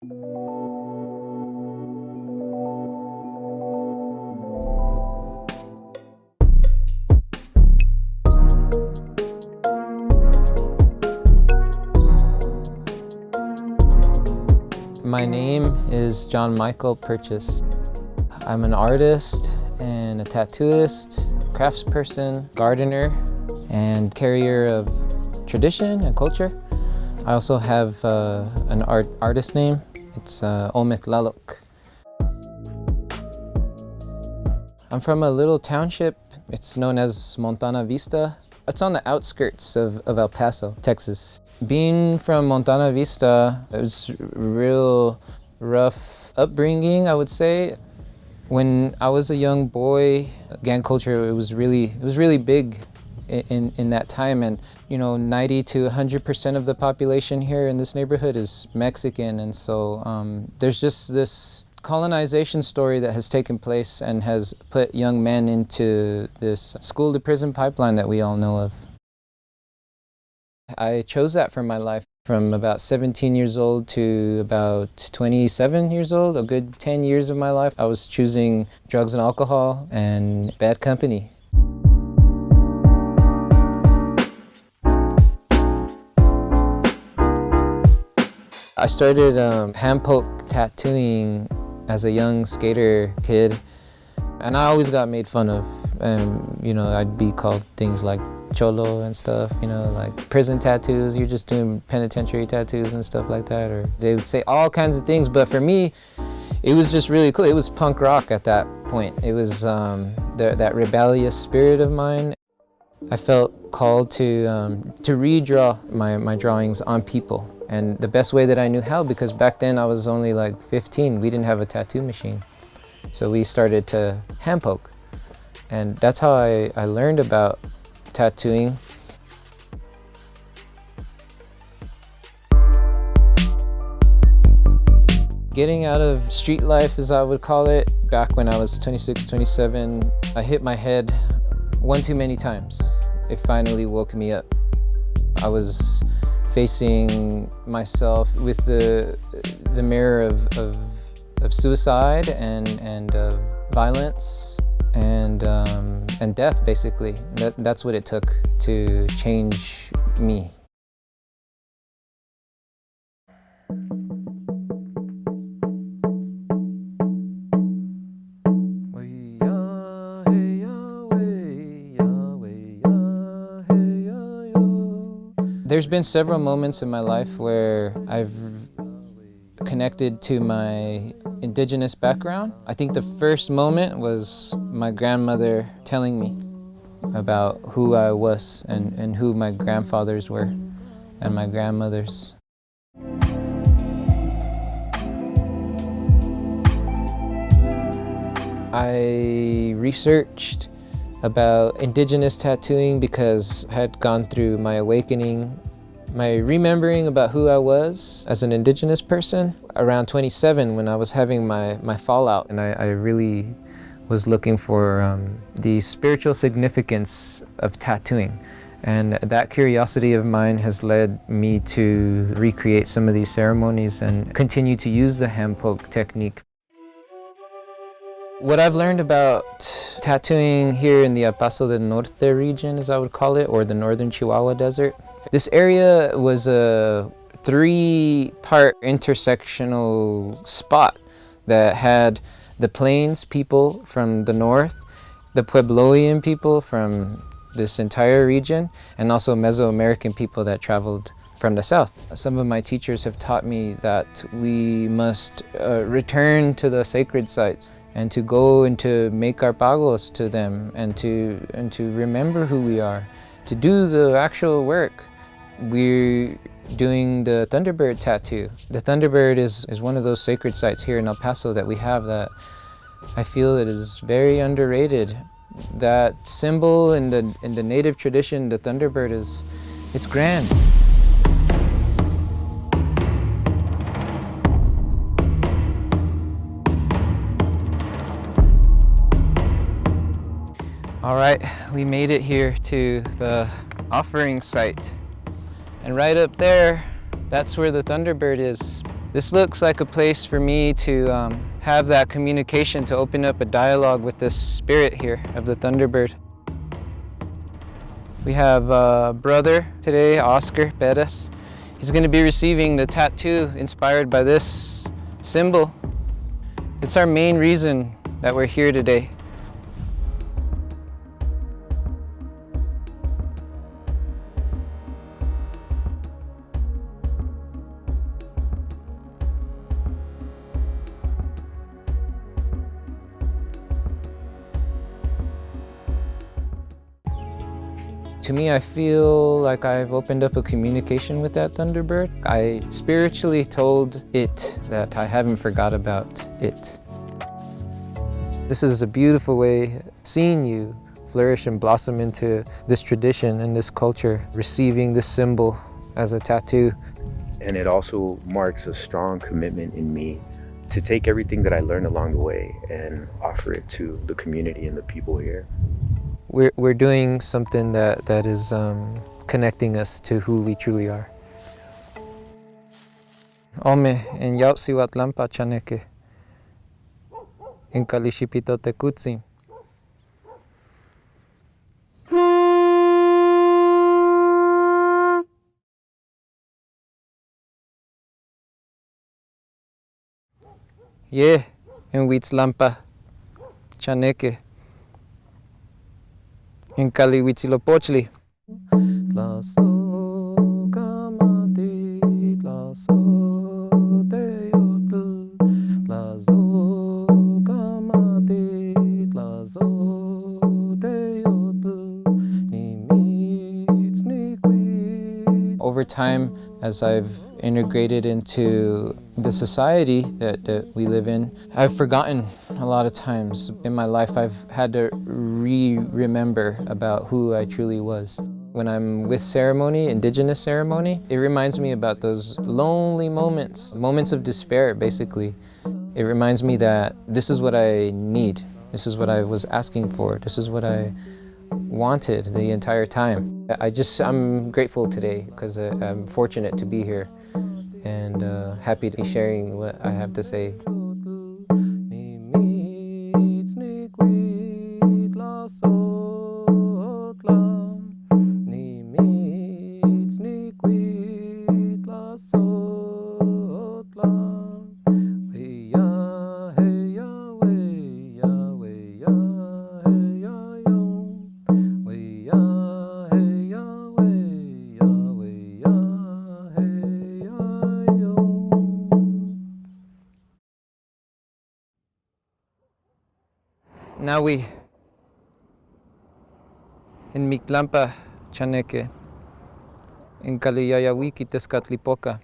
My name is John Michael Purchase. I'm an artist and a tattooist, craftsperson, gardener, and carrier of tradition and culture. I also have an artist name. It's Ome Tlaloc. I'm from a little township. It's known as Montana Vista. It's on the outskirts of El Paso, Texas. Being from Montana Vista, it was a real rough upbringing, I would say. When I was a young boy, gang culture, it was really big in that time. And 90 to 100% of the population here in this neighborhood is Mexican. And so there's just this colonization story that has taken place and has put young men into this school to prison pipeline that we all know of. I chose that for my life from about 17 years old to about 27 years old. A good 10 years of my life, I was choosing drugs and alcohol and bad company. I started hand poke tattooing as a young skater kid, and I always got made fun of. I'd be called things like cholo and stuff, like prison tattoos, you're just doing penitentiary tattoos and stuff like that, or they would say all kinds of things, but for me, it was just really cool. It was punk rock at that point. It was that rebellious spirit of mine. I felt called to redraw my drawings on people, and the best way that I knew how, because back then I was only like 15, we didn't have a tattoo machine. So we started to hand poke, and that's how I learned about tattooing. Getting out of street life, as I would call it, back when I was 26, 27, I hit my head one too many times. It finally woke me up. I was facing myself with the mirror of suicide and violence and death, basically. That's what it took to change me. There's been several moments in my life where I've connected to my Indigenous background. I think the first moment was my grandmother telling me about who I was and who my grandfathers were and my grandmothers. I researched about Indigenous tattooing because I had gone through my awakening, my remembering about who I was as an Indigenous person around 27 when I was having my fallout, and I really was looking for the spiritual significance of tattooing. And that curiosity of mine has led me to recreate some of these ceremonies and continue to use the hand poke technique. What I've learned about tattooing here in the Paso del Norte region, as I would call it, or the northern Chihuahua desert, this area was a 3-part intersectional spot that had the Plains people from the north, the Puebloan people from this entire region, and also Mesoamerican people that traveled from the south. Some of my teachers have taught me that we must return to the sacred sites and to go and to make our pagos to them and to remember who we are, to do the actual work. We're doing the Thunderbird tattoo. The Thunderbird is one of those sacred sites here in El Paso that we have that I feel it is very underrated. That symbol in the native tradition, the Thunderbird it's grand. All right, we made it here to the offering site. And right up there, that's where the Thunderbird is. This looks like a place for me to have that communication, to open up a dialogue with this spirit here of the Thunderbird. We have a brother today, Oscar Perez. He's going to be receiving the tattoo inspired by this symbol. It's our main reason that we're here today. To me, I feel like I've opened up a communication with that Thunderbird. I spiritually told it that I haven't forgot about it. This is a beautiful way seeing you flourish and blossom into this tradition and this culture, receiving this symbol as a tattoo. And it also marks a strong commitment in me to take everything that I learned along the way and offer it to the community and the people here. We're doing something that is connecting us to who we truly are. Ome en Yautzihuatlampa Chaneque, en Calixipito Tecutzi. Yeah, en Huitzlampa Chaneque, en Calihuitzilopochtli. Over time, as I've integrated into the society that we live in, I've forgotten a lot of times in my life. I've had to remember about who I truly was. When I'm with ceremony, Indigenous ceremony, it reminds me about those lonely moments of despair, basically. It reminds me that this is what I need. This is what I was asking for. This is what I wanted the entire time. I'm grateful today because I'm fortunate to be here and happy to be sharing what I have to say. Now we in Mictlampa Chaneque, in Caliyayawiki Tezcatlipoca.